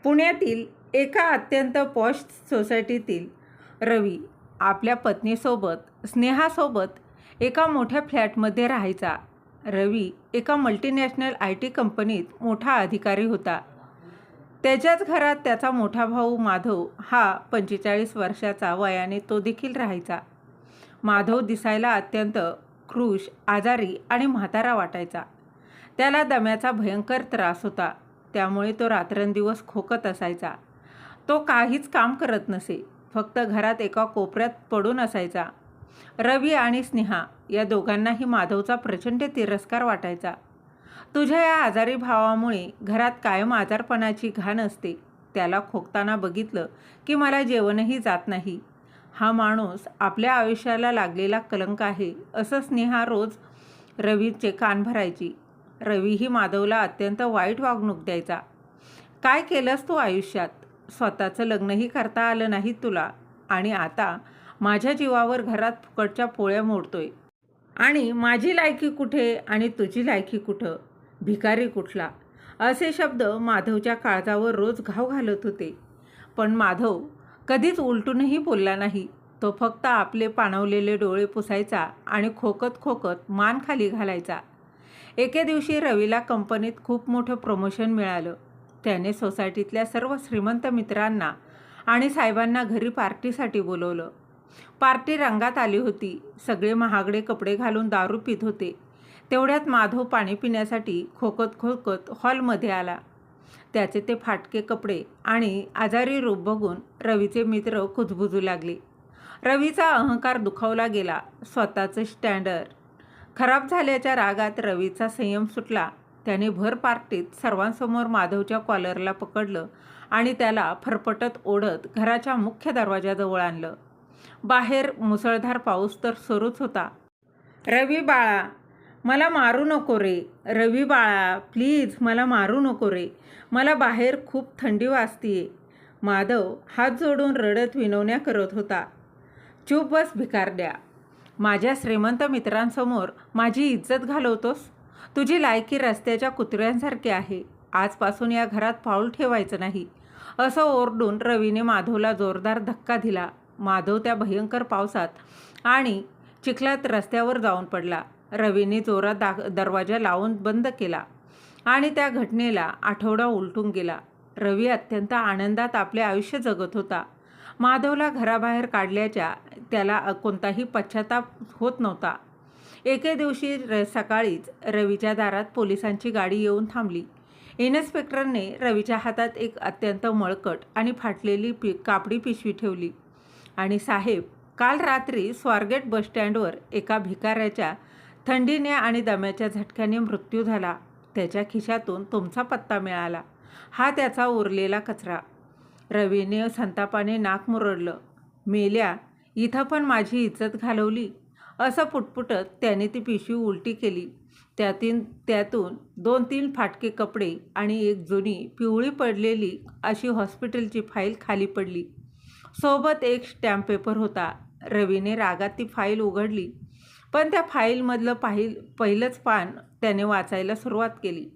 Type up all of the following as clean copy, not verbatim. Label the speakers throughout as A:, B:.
A: पुण्यातील एका अत्यंत पॉश सोसायटीतील रवी आपल्या पत्नीसोबत स्नेहासोबत एका मोठ्या फ्लॅटमध्ये राहायचा. रवी एका मल्टीनॅशनल IT कंपनीत मोठा अधिकारी होता. त्याच्याच घरात त्याचा मोठा भाऊ माधव हा 45 वर्षाचा वयाने तो देखील राहायचा. माधव दिसायला अत्यंत कृश, आजारी आणि म्हातारा वाटायचा. त्याला दम्याचा भयंकर त्रास होता. त्यामुळे तो रात्रंदिवस खोकत असायचा. तो काहीच काम करत नसे, फक्त घरात एका कोपऱ्यात पडून असायचा. रवी आणि स्नेहा या दोघांनाही माधवचा प्रचंड तिरस्कार वाटायचा. तुझ्या या आजारी भावामुळे घरात कायम आजारपणाची घाण असते. त्याला खोकताना बघितलं की मला जेवणही जात नाही. हा माणूस आपल्या आयुष्याला लागलेला कलंक आहे, असं स्नेहा रोज रवीचे कान भरायची. रवीही माधवला अत्यंत वाईट वागणूक द्यायचा. काय केलंस तू आयुष्यात? स्वतःचं लग्नही करता आलं नाही तुला, आणि आता माझ्या जीवावर घरात फुकटच्या पोळ्या मोडतोय. आणि माझी लायकी कुठे आणि तुझी लायकी कुठं? भिकारी कुठला? असे शब्द माधवच्या काळजावर रोज घाव घालत होते. पण माधव कधीच उलटूनही बोलला नाही. तो फक्त आपले पाणवलेले डोळे पुसायचा आणि खोकत खोकत मान खाली घालायचा. एके दिवशी रवीला कंपनीत खूप मोठं प्रमोशन मिळालं. त्याने सोसायटीतल्या सर्व श्रीमंत मित्रांना आणि साहेबांना घरी पार्टीसाठी बोलवलं. पार्टी रंगात आली होती. सगळे महागडे कपडे घालून दारू पित होते. तेवढ्यात माधव पाणी पिण्यासाठी खोकत खोकत हॉलमध्ये आला. त्याचे ते फाटके कपडे आणि आजारी रूप बघून रवीचे मित्र कुजबुजू लागले. रवीचा अहंकार दुखावला गेला. स्वतःचं स्टँडर्ड खराब झाल्याच्या रागात रवीचा संयम सुटला. त्याने भर पार्टीत सर्वांसमोर माधवच्या कॉलरला पकडलं आणि त्याला फरफटत ओढत घराच्या मुख्य दरवाजाजवळ आणलं. बाहेर मुसळधार पाऊस तर सुरूच होता. रवी बाळा, मला मारू नको रे. रवी बाळा, प्लीज मला मारू नको रे. मला बाहेर खूप थंडी वाजतीये. माधव हात जोडून रडत विनवण्या करत होता. चूप बस भिकारड्या. माझ्या श्रीमंत मित्रांसमोर माझी इज्जत घालवतोस? तुझी लायकी रस्त्याच्या कुत्र्यांसारखी आहे. आजपासून या घरात पाऊल ठेवायचं नाही, असं ओरडून रवीने माधवला जोरदार धक्का दिला. माधव त्या भयंकर पावसात आणि चिखलात रस्त्यावर जाऊन पडला. रवीने जोरात दरवाजा लावून बंद केला आणि त्या घटनेला आठवडा उलटून गेला. रवी अत्यंत आनंदात आपले आयुष्य जगत होता. माधवला घराबाहेर काढल्याच्या त्याला कोणताही पश्चाताप होत नव्हता. एके दिवशी सकाळीच रवीच्या दारात पोलिसांची गाडी येऊन थांबली. इन्स्पेक्टरने रवीच्या हातात एक अत्यंत मळकट आणि फाटलेली कापडी पिशवी ठेवली आणि साहेब, काल रात्री स्वारगेट बसस्टँडवर एका भिकाऱ्याच्या थंडीने आणि दम्याच्या झटक्याने मृत्यू झाला. त्याच्या खिशातून तुमचा पत्ता मिळाला. हा त्याचा उरलेला कचरा. रवीने संतापाने नाक मुरडलं. मेल्या, इथं पण माझी इज्जत घालवली. असं पुटपुटत त्याने ती पिशवी उलटी केली. त्यातून 2-3 फाटके कपडे आणि एक जुनी पिवळी पडलेली अशी हॉस्पिटलची फाईल खाली पडली. सोबत एक स्टॅम्प पेपर होता. रवीने रागात ती फाईल उघडली, पण त्या फाईलमधलं पहिलंच पान त्याने वाचायला सुरुवात केली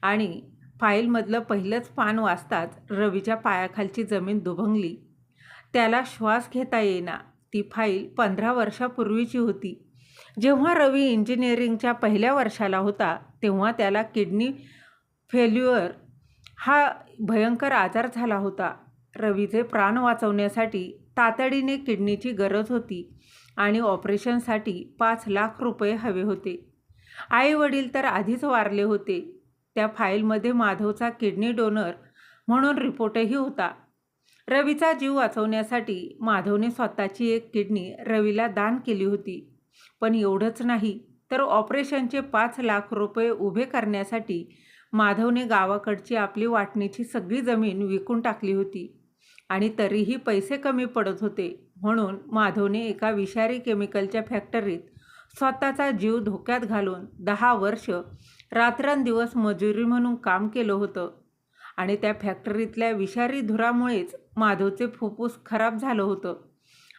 A: आणि फाईलमधलं पहिलंच पान वाचताच रवीच्या पायाखालची जमीन दुभंगली. त्याला श्वास घेता येईना. ती फाईल 15 वर्षापूर्वीची होती. जेव्हा रवी इंजिनिअरिंगच्या पहिल्या वर्षाला होता, तेव्हा त्याला किडनी फेल्युअर हा भयंकर आजार झाला होता. रवीचे प्राण वाचवण्यासाठी तातडीने किडनीची गरज होती आणि ऑपरेशनसाठी 5 लाख रुपये हवे होते. आई वडील तर आधीच वारले होते. त्या फाईलमध्ये माधवचा किडनी डोनर म्हणून रिपोर्टही होता. रवीचा जीव वाचवण्यासाठी माधवने स्वतःची एक किडनी रवीला दान केली होती. पण एवढंच नाही, तर ऑपरेशनचे 5 लाख रुपये उभे करण्यासाठी माधवने गावाकडची आपली वाटणीची सगळी जमीन विकून टाकली होती आणि तरीही पैसे कमी पडत होते. म्हणून माधवने एका विषारी केमिकलच्या फॅक्टरीत स्वतःचा जीव धोक्यात घालून 10 वर्ष रात्रंदिवस मजुरी म्हणून काम केलं होतं. आणि त्या फॅक्टरीतल्या विषारी धुरामुळेच माधवचे फुफ्फुस खराब झालं होतं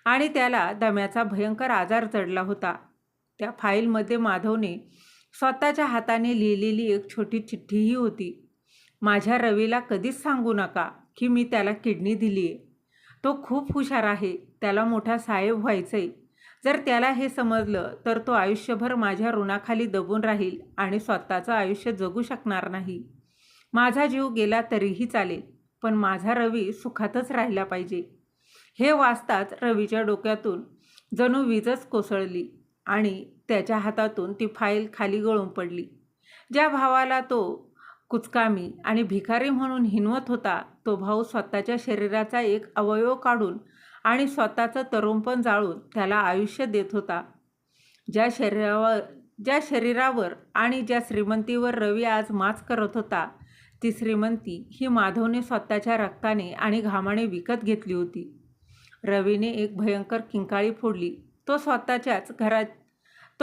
A: आणि त्याला दम्याचा भयंकर आजार जडला होता. त्या फाईलमध्ये माधवने स्वतःच्या हाताने लिहिलेली एक छोटी चिठ्ठीही होती. माझ्या रवीला कधीच सांगू नका की मी त्याला किडनी दिली आहे. तो खूप हुशार आहे, त्याला मोठा साहेब व्हायचं आहे. जर त्याला हे समजलं तर तो आयुष्यभर माझ्या ऋणाखाली दबून राहील आणि स्वतःचं आयुष्य जगू शकणार नाही. माझा जीव गेला तरीही चालेल, पण माझा रवी सुखातच राहिला पाहिजे. हे वाचताच रवीच्या डोक्यातून जणू वीजच कोसळली आणि त्याच्या हातातून ती फाईल खाली गळून पडली. ज्या भावाला तो कुचकामी आणि भिकारी म्हणून हिणवत होता, तो भाऊ स्वतःच्या शरीराचा एक अवयव काढून आणि स्वतःचं तरुणपण जाळून त्याला आयुष्य देत होता. ज्या शरीरावर आणि ज्या श्रीमंतीवर रवी आज माच करत होता, ती श्रीमंती ही माधवने स्वतःच्या रक्ताने आणि घामाने विकत घेतली होती. रवीने एक भयंकर किंकाळी फोडली. तो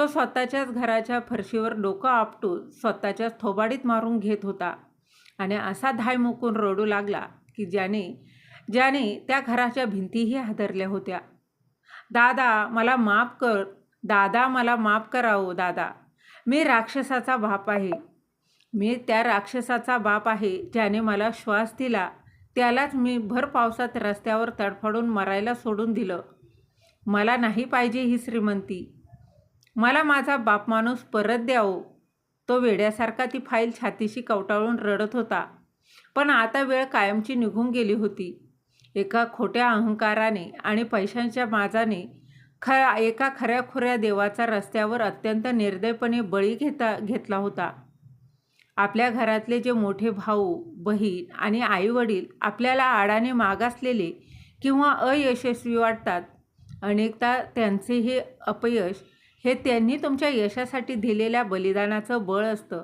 A: स्वतःच्याच घराच्या फरशीवर डोकं आपटून स्वतःच्याच थोबाडीत मारून घेत होता आणि असा धाय मुकून रडू लागला की ज्याने त्या घराच्या भिंतीही हादरल्या होत्या. दादा मला माफ कर, दादा मला माफ करा ओ दादा. मी राक्षसाचा बाप आहे. मी त्या राक्षसाचा बाप आहे ज्याने मला श्वास दिला, त्यालाच मी भर पावसात रस्त्यावर तडफडून मरायला सोडून दिलं. मला नाही पाहिजे ही श्रीमंती. मला माझा बाप माणूस परत द्यावो. तो वेड्यासारखा ती फाईल छातीशी कवटाळून रडत होता. पण आता वेळ कायमची निघून गेली होती. एका खोट्या अहंकाराने आणि पैशांच्या माजाने एका खऱ्याखुऱ्या देवाचा रस्त्यावर अत्यंत निर्दयपणे बळी घेतला होता. आपल्या घरातले जे मोठे भाऊ, बहीण आणि आईवडील आपल्याला आडाने मागासलेले किंवा अयशस्वी वाटतात, अनेकदा त्यांचे हे अपयश हे त्यांनी तुमच्या यशासाठी दिलेल्या बलिदानाचं बळ असतं.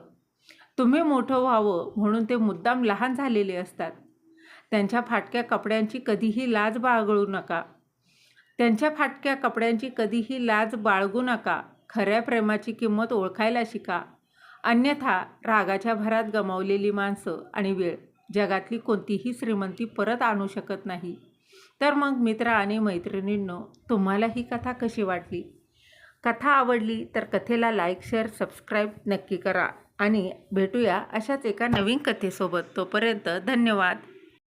A: तुम्ही मोठं व्हावं म्हणून ते मुद्दाम लहान झालेले असतात. त्यांच्या फाटक्या कपड्यांची कधीही लाज बाळगू नका. खऱ्या प्रेमाची किंमत ओळखायला शिका. अन्यथा रागाच्या भरात गमावलेली माणसं आणि वेळ जगातली कोणतीही श्रीमंती परत आणू शकत नाही. तर मग मित्र आणि मैत्रिणींनो, तुम्हाला ही कथा कशी वाटली? कथा आवडली तर कथेला लाईक, शेअर, सबस्क्राईब नक्की करा आणि भेटूया अशाच एका नवीन कथेसोबत. तोपर्यंत धन्यवाद.